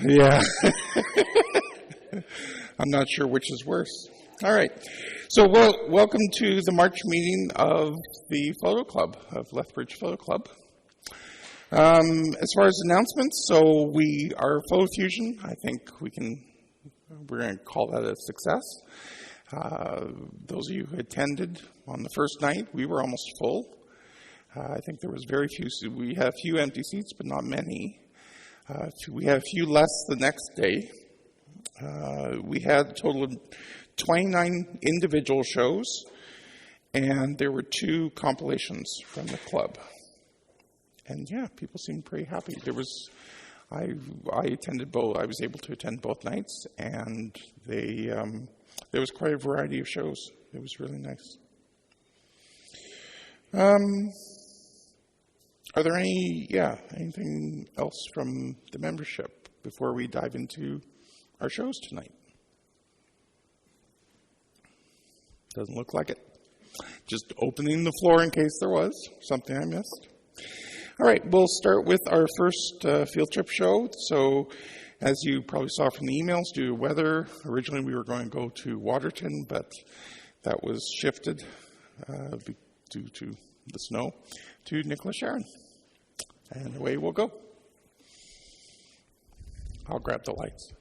Yeah. I'm not sure which is worse. All right. So welcome to the March meeting of the Photo Club, of Lethbridge Photo Club. As far as announcements, so our Photo Fusion, I think we're going to call that a success. Those of you who attended on the first night, we were almost full. I think there was very few, we had a few empty seats, but not many. We had a few less the next day. We had a total of 29 individual shows, and there were 2 compilations from the club. And yeah, people seemed pretty happy. I attended both. I was able to attend both nights, and there was quite a variety of shows. It was really nice. Are there anything else from the membership before we dive into our shows tonight? Doesn't look like it. Just opening the floor in case there was something I missed. All right, we'll start with our first field trip show. So, as you probably saw from the emails, due to weather, originally we were going to go to Waterton, but that was shifted due to the snow to Nicholas Sheran. And away we'll go. I'll grab the lights.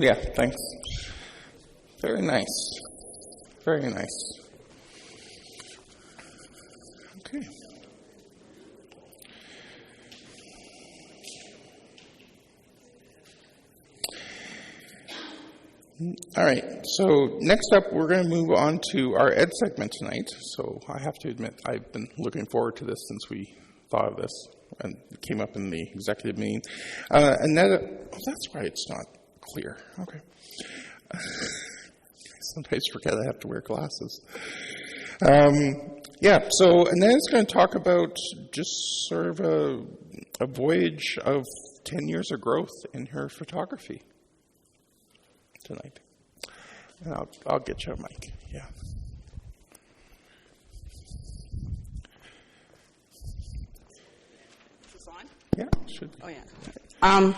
Yeah, thanks. Very nice. Very nice. Okay. All right, so next up we're going to move on to our ed segment tonight. So I have to admit, I've been looking forward to this since we thought of this and it came up in the executive meeting. Annetta, oh, that's why it's not clear. Okay. Sometimes forget I have to wear glasses. Yeah, so Annetta's going to talk about just sort of a voyage of 10 years of growth in her photography tonight. And I'll get you a mic. Yeah. Is this on? Yeah, it should be. Oh, yeah.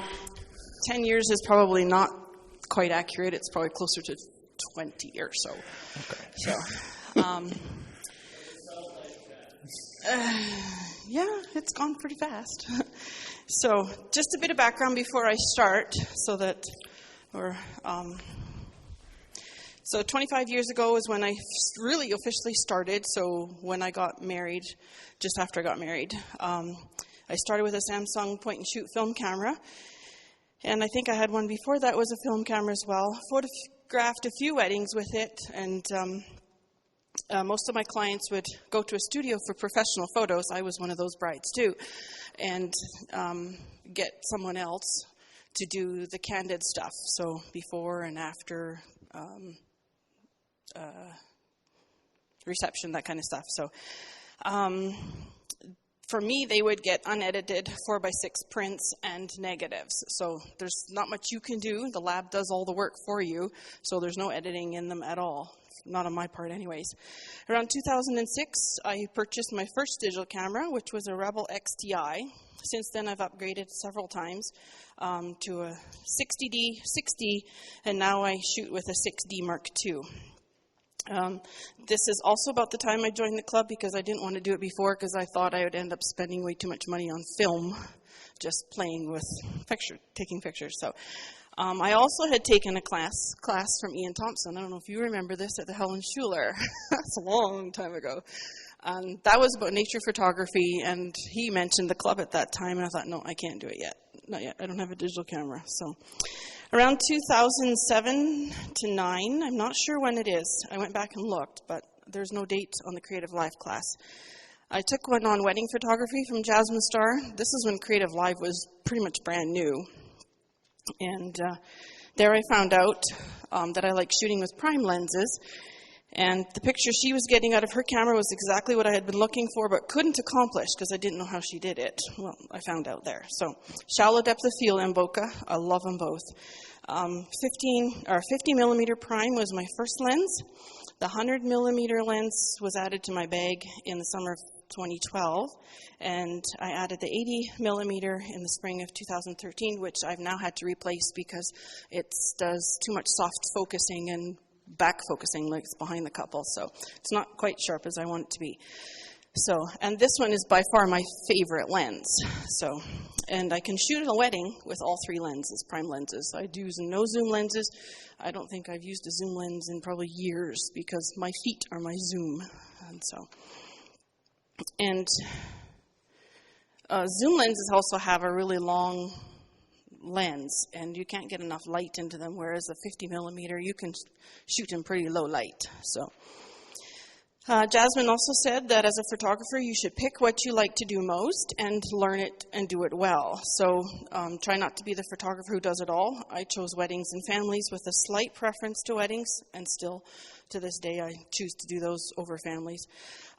10 years is probably not quite accurate. It's probably closer to 20 or so. Okay. So, yeah, it's gone pretty fast. So, just a bit of background before I start, so that so 25 years ago is when I really officially started. So when I got married, just after I got married, I started with a Samsung point-and-shoot film camera. And I think I had one before that was a film camera as well. Photographed a few weddings with it, and most of my clients would go to a studio for professional photos. I was one of those brides too, and get someone else to do the candid stuff, so before and after reception, that kind of stuff. So for me, they would get unedited 4x6 prints and negatives. So there's not much you can do. The lab does all the work for you, so there's no editing in them at all. Not on my part anyways. Around 2006, I purchased my first digital camera, which was a Rebel XTI. Since then, I've upgraded several times to a 60D, and now I shoot with a 6D Mark II. This is also about the time I joined the club, because I didn't want to do it before, because I thought I would end up spending way too much money on film, just playing with taking pictures. So I also had taken a class from Ian Thompson. I don't know if you remember this, at the Helen Schuler. That's a long time ago. That was about nature photography, and he mentioned the club at that time, and I thought, no, I can't do it yet. Not yet. I don't have a digital camera. So around 2007 to 9, I'm not sure when it is. I went back and looked, but there's no date on the Creative Live class. I took one on wedding photography from Jasmine Starr. This is when Creative Live was pretty much brand new. And there I found out that I like shooting with prime lenses. And the picture she was getting out of her camera was exactly what I had been looking for, but couldn't accomplish because I didn't know how she did it. Well, I found out there. So, shallow depth of field and bokeh, I love them both. 50 millimeter prime was my first lens. The 100 millimeter lens was added to my bag in the summer of 2012, and I added the 80 millimeter in the spring of 2013, which I've now had to replace because it does too much soft focusing and back focusing, like it's behind the couple, so it's not quite sharp as I want it to be. So, and this one is by far my favorite lens. So, and I can shoot at a wedding with all three lenses, prime lenses. I do no zoom lenses. I don't think I've used a zoom lens in probably years because my feet are my zoom, and zoom lenses also have a really long lens, and you can't get enough light into them, whereas a 50 millimeter, you can shoot in pretty low light. So Jasmine also said that as a photographer, you should pick what you like to do most and learn it and do it well. So try not to be the photographer who does it all. I chose weddings and families with a slight preference to weddings, and still to this day I choose to do those over families.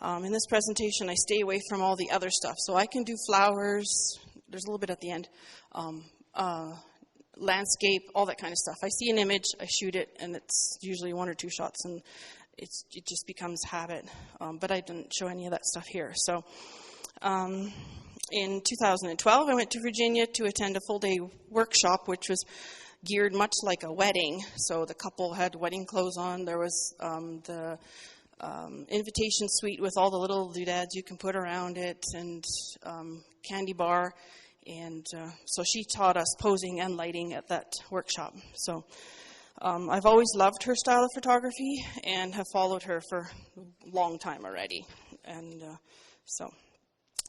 In this presentation, I stay away from all the other stuff. So I can do flowers, there's a little bit at the end, landscape, all that kind of stuff. I see an image, I shoot it, and it's usually one or two shots, and it just becomes habit. But I didn't show any of that stuff here. So in 2012, I went to Virginia to attend a full-day workshop, which was geared much like a wedding. So the couple had wedding clothes on. There was the invitation suite with all the little doodads you can put around it, and candy bar. And so she taught us posing and lighting at that workshop. So I've always loved her style of photography and have followed her for a long time already. And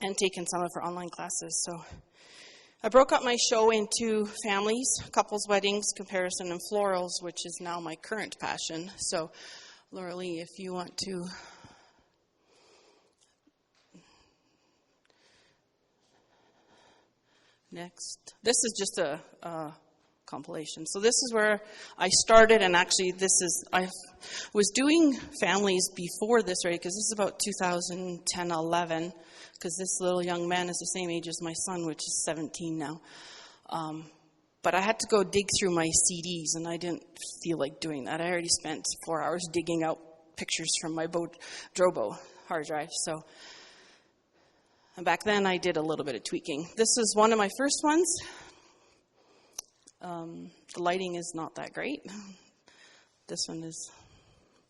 and taken some of her online classes. So I broke up my show into families, couples, weddings, comparison, and florals, which is now my current passion. So Lorelei, if you want to... Next. This is just a compilation. So this is where I started, and actually I was doing families before this, right, because this is about 2010, 11, because this little young man is the same age as my son, which is 17 now. But I had to go dig through my CDs, and I didn't feel like doing that. I already spent 4 hours digging out pictures from my Drobo hard drive, so... And back then, I did a little bit of tweaking. This is one of my first ones. The lighting is not that great. This one is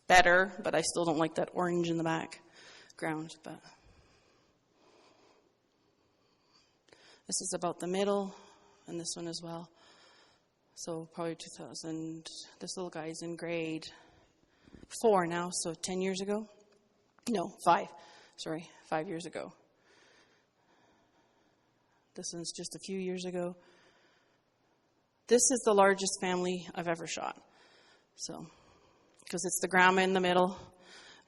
better, but I still don't like that orange in the background. But this is about the middle, and this one as well. So probably 2000. This little guy's in grade 4 now, so 10 years ago. No, 5. Sorry, 5 years ago. This one's just a few years ago. This is the largest family I've ever shot. So, because it's the grandma in the middle,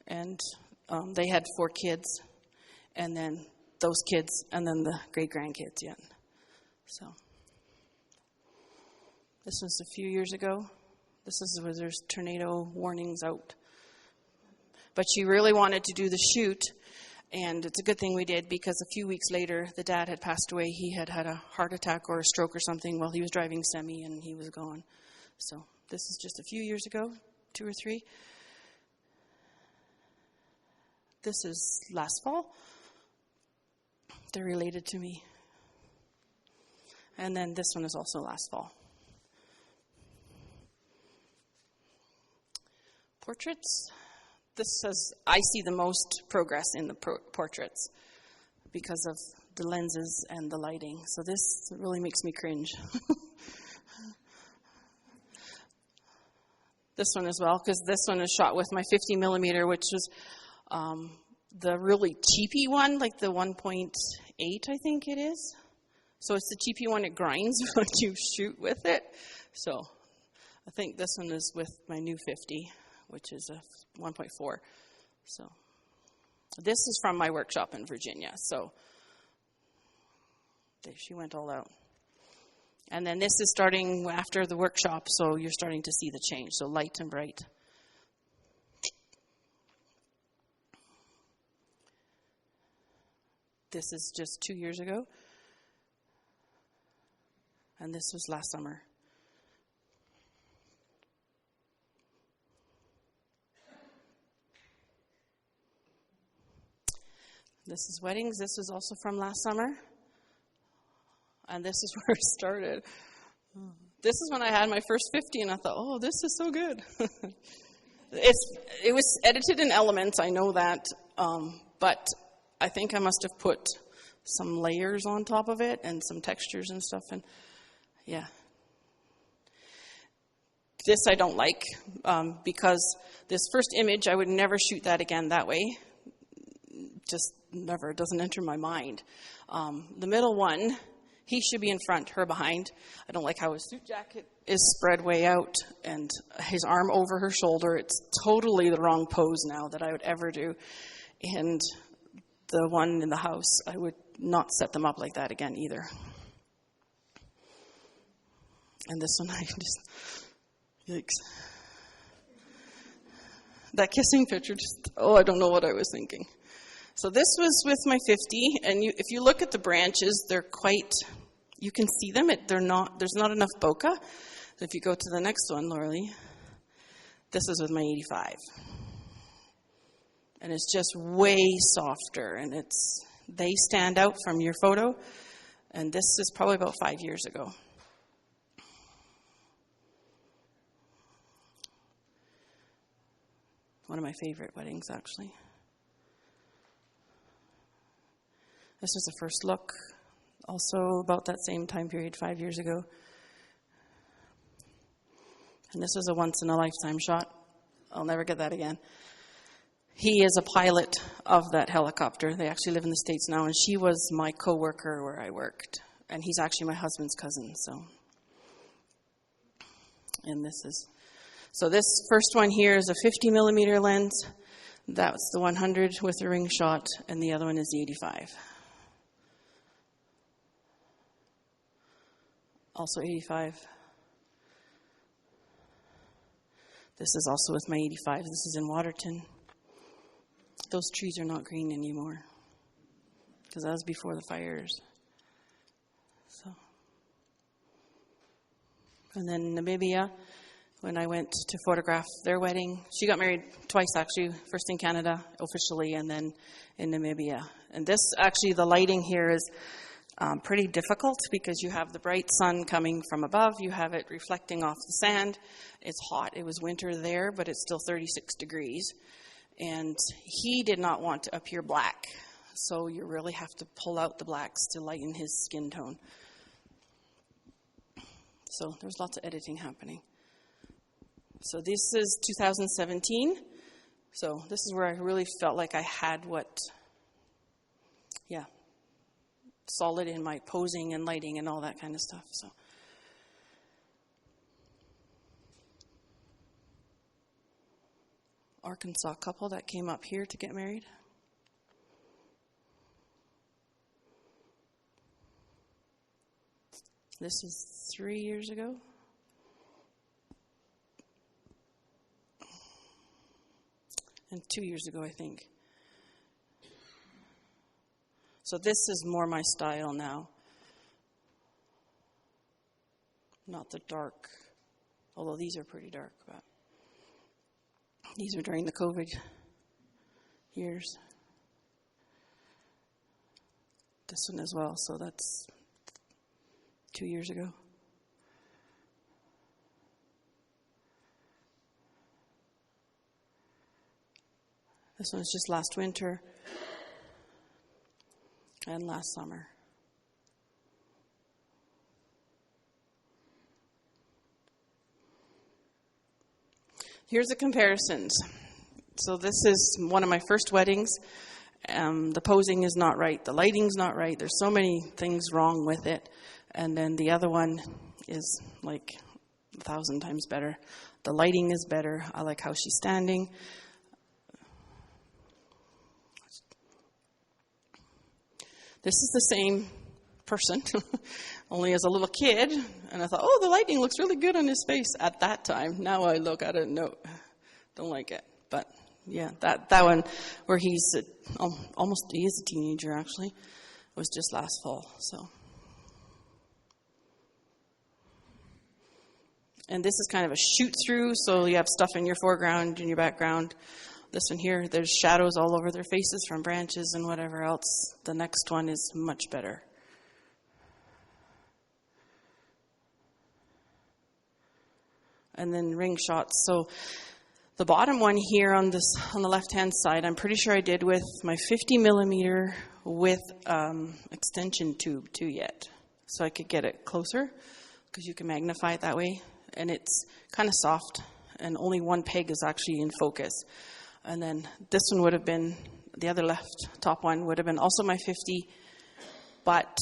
and they had 4 kids, and then those kids, and then the great-grandkids yet. So, this was a few years ago. This is where there's tornado warnings out. But she really wanted to do the shoot. And it's a good thing we did, because a few weeks later, the dad had passed away. He had had a heart attack or a stroke or something while he was driving semi, and he was gone. So this is just a few years ago, 2 or 3. This is last fall. They're related to me. And then this one is also last fall. Portraits. This says I see the most progress in the portraits because of the lenses and the lighting. So this really makes me cringe. This one as well, because this one is shot with my 50 millimeter, which was the really cheapy one, like the 1.8, I think it is. So it's the cheapy one. It grinds when you shoot with it. So I think this one is with my new 50. Which is a 1.4. So this is from my workshop in Virginia. So she went all out. And then this is starting after the workshop, so you're starting to see the change. So light and bright. This is just 2 years ago. And this was last summer. This is weddings. This was also from last summer. And this is where it started. This is when I had my first 50, and I thought, oh, this is so good. It was edited in Elements, I know that. But I think I must have put some layers on top of it and some textures and stuff. And yeah. This I don't like because this first image, I would never shoot that again that way. Just never. It doesn't enter my mind. The middle one, he should be in front, her behind. I don't like how his suit jacket is spread way out and his arm over her shoulder. It's totally the wrong pose now that I would ever do. And the one in the house, I would not set them up like that again either. And this one, I just, yikes. That kissing picture, I don't know what I was thinking. So this was with my 50, and if you look at the branches, they're quite, you can see them. There's not enough bokeh. So if you go to the next one, Lorelei, this is with my 85. And it's just way softer, and they stand out from your photo. And this is probably about 5 years ago. One of my favorite weddings, actually. This was the first look. also about that same time period, 5 years ago. And this was a once-in-a-lifetime shot. I'll never get that again. He is a pilot of that helicopter. They actually live in the States now, and she was my coworker where I worked. And he's actually my husband's cousin, so. And so this first one here is a 50 millimeter lens. That's the 100 with the ring shot, and the other one is the 85. Also 85. This is also with my 85. This is in Waterton. Those trees are not green anymore because that was before the fires. So, and then Namibia, when I went to photograph their wedding. She got married twice, actually. First in Canada, officially, and then in Namibia. And this, actually, the lighting here is pretty difficult because you have the bright sun coming from above. You have it reflecting off the sand. It's hot. It was winter there, but it's still 36 degrees. And he did not want to appear black. So you really have to pull out the blacks to lighten his skin tone. So there's lots of editing happening. So this is 2017. So this is where I really felt like I had solid in my posing and lighting and all that kind of stuff. So Arkansas couple that came up here to get married. This was 3 years ago. And 2 years ago, I think. So this is more my style now. Not the dark, although these are pretty dark, but these are during the COVID years. This one as well, so that's 2 years ago. This one's just last winter and last summer. Here's the comparisons. So this is one of my first weddings. The posing is not right. The lighting's not right. There's so many things wrong with it. And then the other one is like 1,000 times better. The lighting is better. I like how she's standing. This is the same person, only as a little kid. And I thought, oh, the lighting looks really good on his face at that time. Now I look at it, no, don't like it. But yeah, that one where he's he is a teenager actually, was just last fall. So, and this is kind of a shoot through, so you have stuff in your foreground and your background. This one here, there's shadows all over their faces from branches and whatever else. The next one is much better. And then ring shots. So the bottom one here on the left-hand side, I'm pretty sure I did with my 50 millimeter with extension tube too yet. So I could get it closer because you can magnify it that way. And it's kind of soft and only one peg is actually in focus. And then this one would have been, the other left top one would have been also my 50, but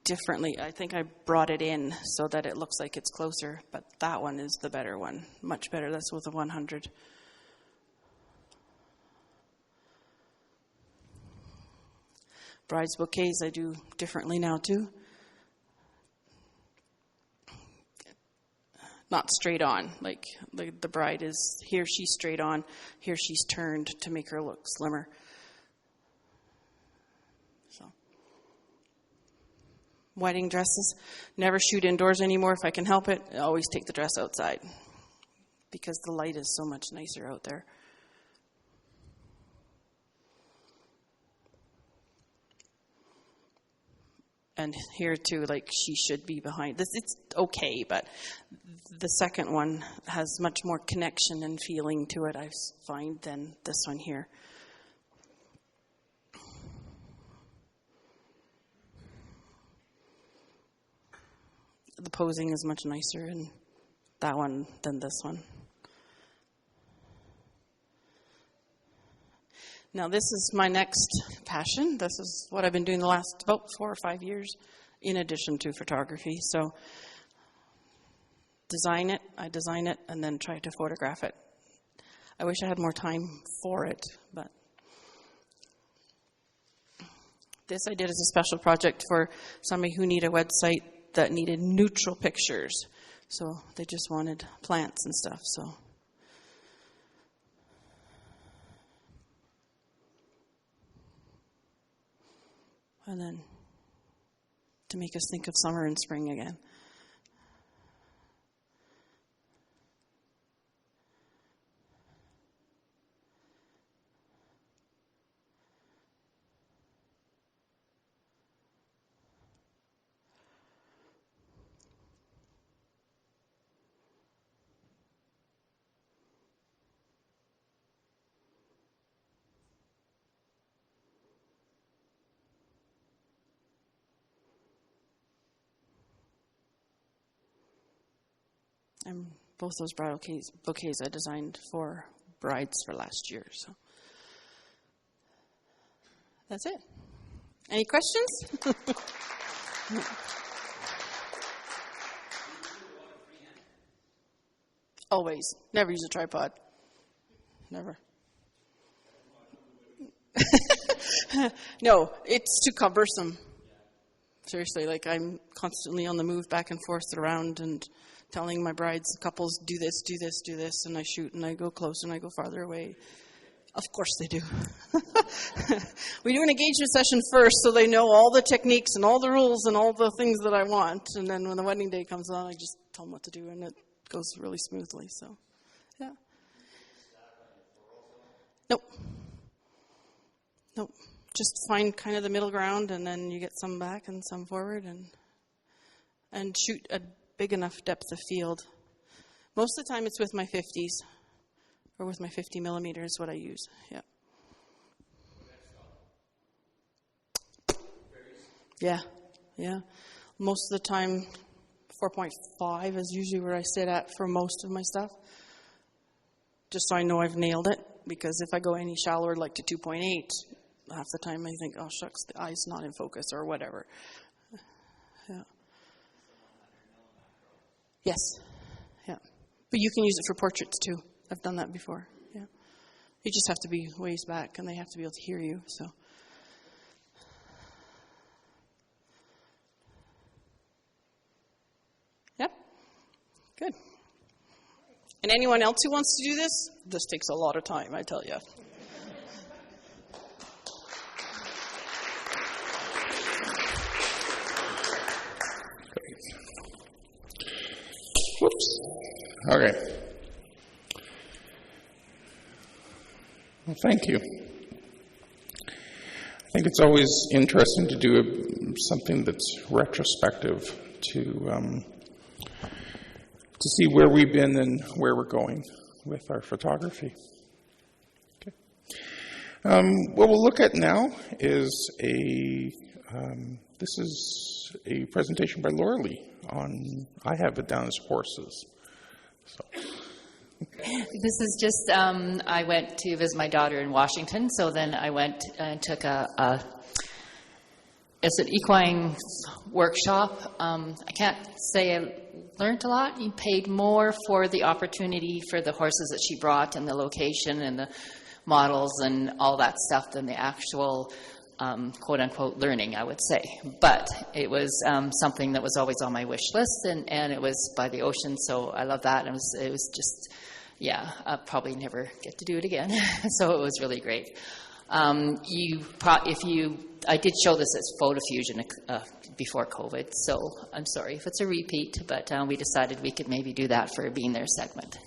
differently. I think I brought it in so that it looks like it's closer, but that one is the better one, much better. That's with a 100. Bride's bouquets I do differently now too. Not straight on, like the bride is, here she's straight on, here she's turned to make her look slimmer. So, wedding dresses, never shoot indoors anymore if I can help it. I always take the dress outside because the light is so much nicer out there. And here too, like she should be behind this. It's okay, but the second one has much more connection and feeling to it, I find, than this one here. the posing is much nicer in that one than this one. Now this is my next passion. This is what I've been doing the last about 4 or 5 years in addition to photography. So I design it, and then try to photograph it. I wish I had more time for it, but this I did as a special project for somebody who needed a website that needed neutral pictures. So they just wanted plants and stuff, so. And then to make us think of summer and spring again. And both those bridal bouquets I designed for brides for last year. So that's it. Any questions? Always. Never use a tripod. Never. No, it's too cumbersome. Seriously, like I'm constantly on the move back and forth around and telling my brides, couples, do this, do this, do this, and I shoot and I go close and I go farther away. Of course they do. We do an engagement session first so they know all the techniques and all the rules and all the things that I want. And then when the wedding day comes on, I just tell them what to do and it goes really smoothly. So, yeah. Nope. Just find kind of the middle ground and then you get some back and some forward and shoot a big enough depth of field. Most of the time it's with my 50s or with my 50 millimeter is what I use. Yeah. Most of the time 4.5 is usually where I sit at for most of my stuff. Just so I know I've nailed it, because if I go any shallower like to 2.8, half the time I think, oh shucks, the eye's not in focus or whatever. Yeah. Yes. Yeah. But you can use it for portraits too. I've done that before. Yeah. You just have to be ways back and they have to be able to hear you. So. Yep. Good. And anyone else who wants to do this? This takes a lot of time, I tell you. Whoops. Okay. Well, thank you. I think it's always interesting to do something that's retrospective to see where we've been and where we're going with our photography. Okay. What we'll look at now is this is a presentation by Lorelei on, I have it down as horses. So. This is just, I went to visit my daughter in Washington, so then I went and took it's an equine workshop. I can't say I learned a lot. You paid more for the opportunity for the horses that she brought and the location and the models and all that stuff than the actual quote-unquote learning, I would say. But it was something that was always on my wish list, and it was by the ocean, so I love that. It was just, yeah, I'll probably never get to do it again. So it was really great. I did show this as photo fusion before COVID, so I'm sorry if it's a repeat, but we decided we could maybe do that for a Being There segment.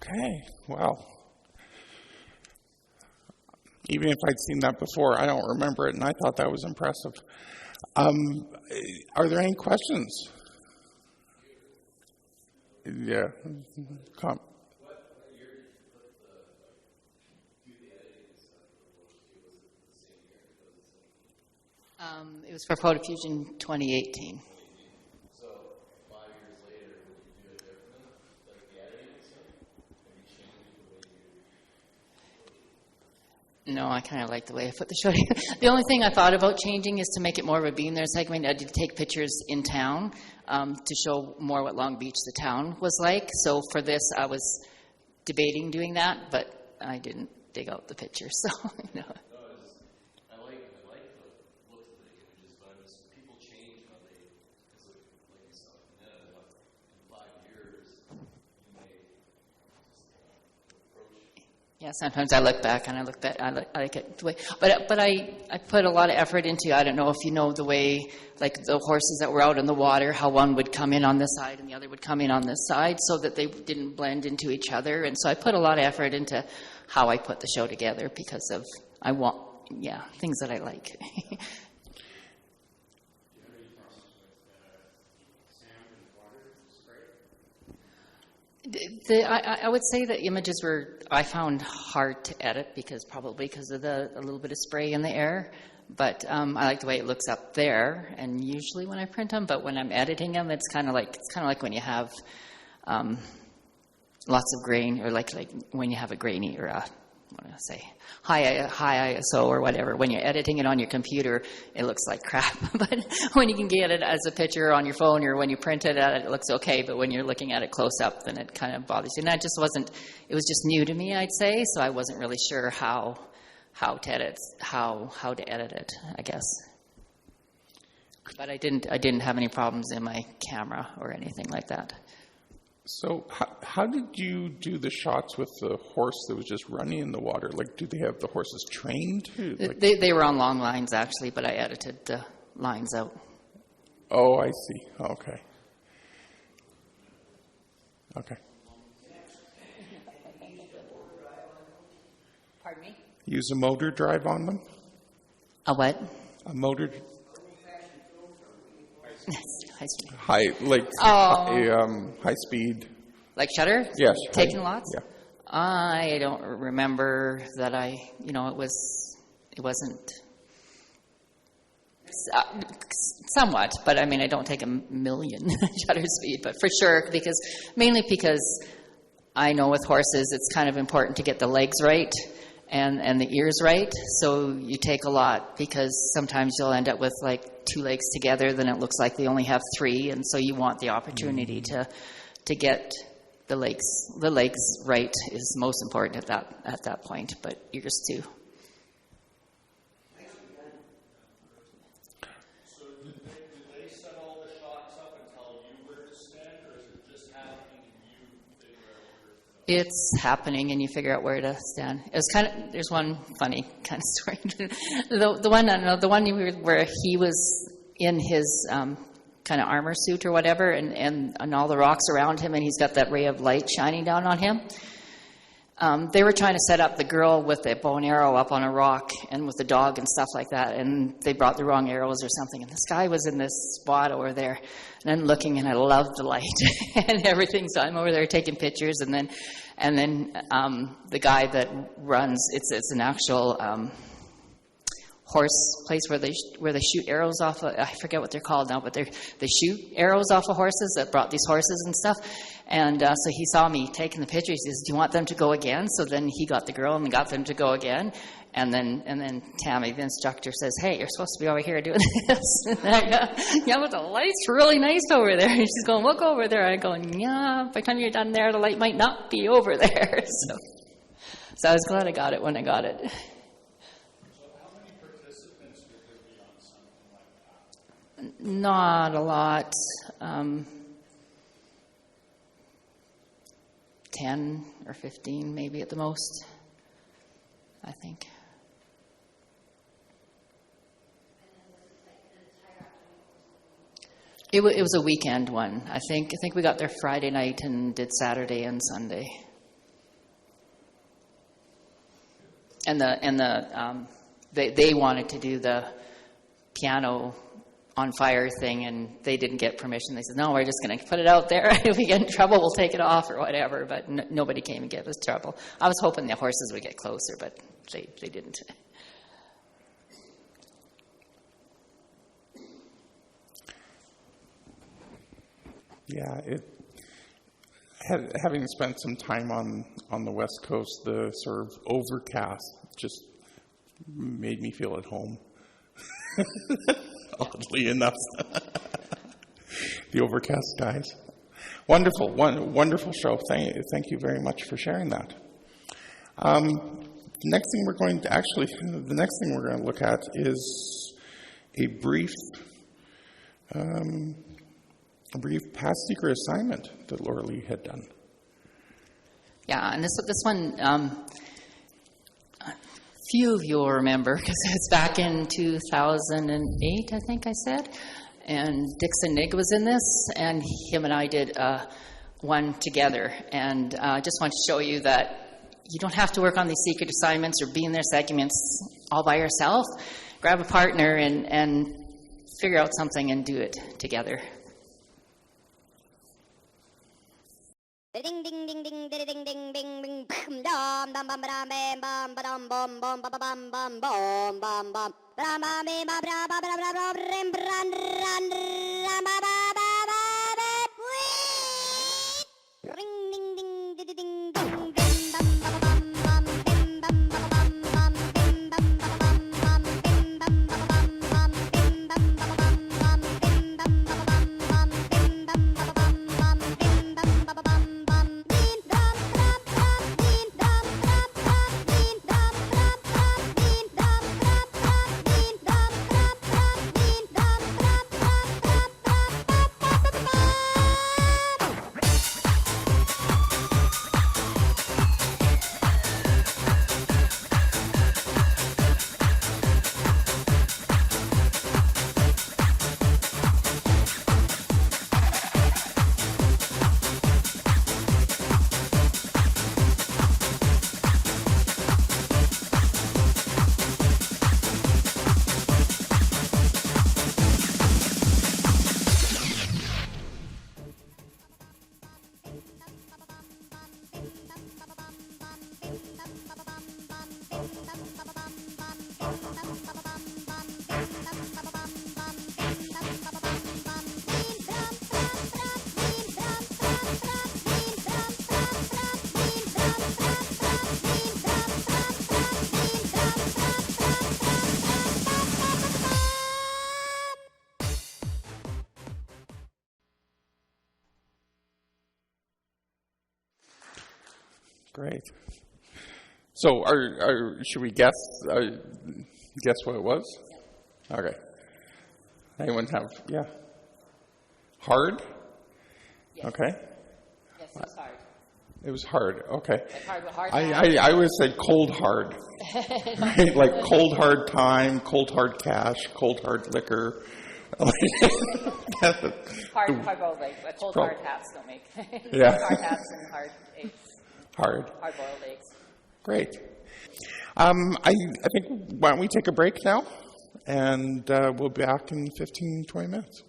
Okay, well, even if I'd seen that before, I don't remember it, and I thought that was impressive. Are there any questions? Yeah. It was for Photo Fusion 2018. So 5 years later, would you do it differently? Like the editing and stuff? Have you changed the way you... No, I kind of like the way I put the show together. The only thing I thought about changing is to make it more of a being there segment. I did take pictures in town to show more what Long Beach, the town, was like. So for this, I was debating doing that, but I didn't dig out the pictures. So, you know. I like the look of the images, but people change how they, because like you saw in Annetta, in 5 years, you may just approach. Yeah, sometimes I look back and I like it the way, but I put a lot of effort into, I don't know if you know the way, like the horses that were out in the water, how one would come in on this side and the other would come in on this side so that they didn't blend into each other. And so I put a lot of effort into how I put the show together because of, things that I like. I would say the images I found hard to edit probably because of a little bit of spray in the air. But I like the way it looks up there, and usually when I print them, but when I'm editing them, it's kind of like when you have lots of grain, or like when you have a grainy or high ISO or whatever. When you're editing it on your computer, it looks like crap. But when you can get it as a picture on your phone, or when you print it out, it looks okay. But when you're looking at it close up, then it kind of bothers you. And it was just new to me, I'd say, so I wasn't really sure how to edit it, I guess. But I didn't have any problems in my camera or anything like that. So how did you do the shots with the horse that was just running in the water? Like, do they have the horses trained? They were on long lines, actually, but I edited the lines out. Oh, I see. Okay. Okay. Pardon me? Use a motor drive on them? A what? A motor... High speed. Like shutter? Yes. Taking lots? Yeah. I don't remember that it wasn't somewhat, but I mean, I don't take a million shutter speed, but for sure, mainly because I know with horses, it's kind of important to get the legs right and the ears right. So you take a lot, because sometimes you'll end up with like 2 legs together, then it looks like they only have 3, and so you want the opportunity to get the legs right is most important at that point, but ears too. So did they set all the shots up and tell you where to stand, or is it just happening and you figure out where to stand? It's happening and you figure out where to stand. It was there's one funny kind of story. the one where he was in his kind of armor suit or whatever, and all the rocks around him, and he's got that ray of light shining down on him. They were trying to set up the girl with a bow and arrow up on a rock and with the dog and stuff like that, and they brought the wrong arrows or something, and this guy was in this spot over there, and I'm looking, and I love the light and everything, so I'm over there taking pictures, and then the guy that runs, it's an actual horse place where they shoot arrows off of, I forget what they're called now, but they shoot arrows off of horses that brought these horses and stuff. And so he saw me taking the pictures. He says, "Do you want them to go again?" So then he got the girl and got them to go again. And then Tammy, the instructor, says, "Hey, you're supposed to be over here doing this." And I go, "Yeah, but the light's really nice over there." And she's going, "We'll go over there." And I'm going, "Yeah, by the time you're done there, the light might not be over there." So I was glad I got it when I got it. Not a lot. 10 or 15 maybe at the most, I think. It was a weekend one. I think we got there Friday night and did Saturday and Sunday. they wanted to do the piano on fire thing, and they didn't get permission. They said, no, we're just going to put it out there. If we get in trouble, we'll take it off or whatever. But nobody came and gave us trouble. I was hoping the horses would get closer, but they didn't. Yeah, having spent some time on the West Coast, the sort of overcast just made me feel at home. Oddly enough. The overcast skies. Wonderful, wonderful show. Thank you very much for sharing that. The next thing we're going to look at is a brief past secret assignment that Lorelei had done. Yeah, and this one, few of you will remember, because it's back in 2008, I think I said, and Dixon Nig was in this, and him and I did one together, and I just want to show you that you don't have to work on these secret assignments or be in their segments all by yourself. Grab a partner and figure out something and do it together. Ding ding ding ding ding ding ding ding ding dum dum bum bum bum bum bum bum bum bum bum bum bum bum bum Great. So, should we guess what it was? Okay. Anyone have? Yeah. Hard. Yes. Okay. Yes, it was hard. It was hard. Okay. Like hard. I always said cold hard. Right? Like cold hard time, cold hard cash, cold hard liquor. Hard boiled eggs. Cold hard hats don't make. Yeah. Hard hats and hard eggs. Hard boiled eggs. Great. I think, why don't we take a break now? And we'll be back in 15, 20 minutes.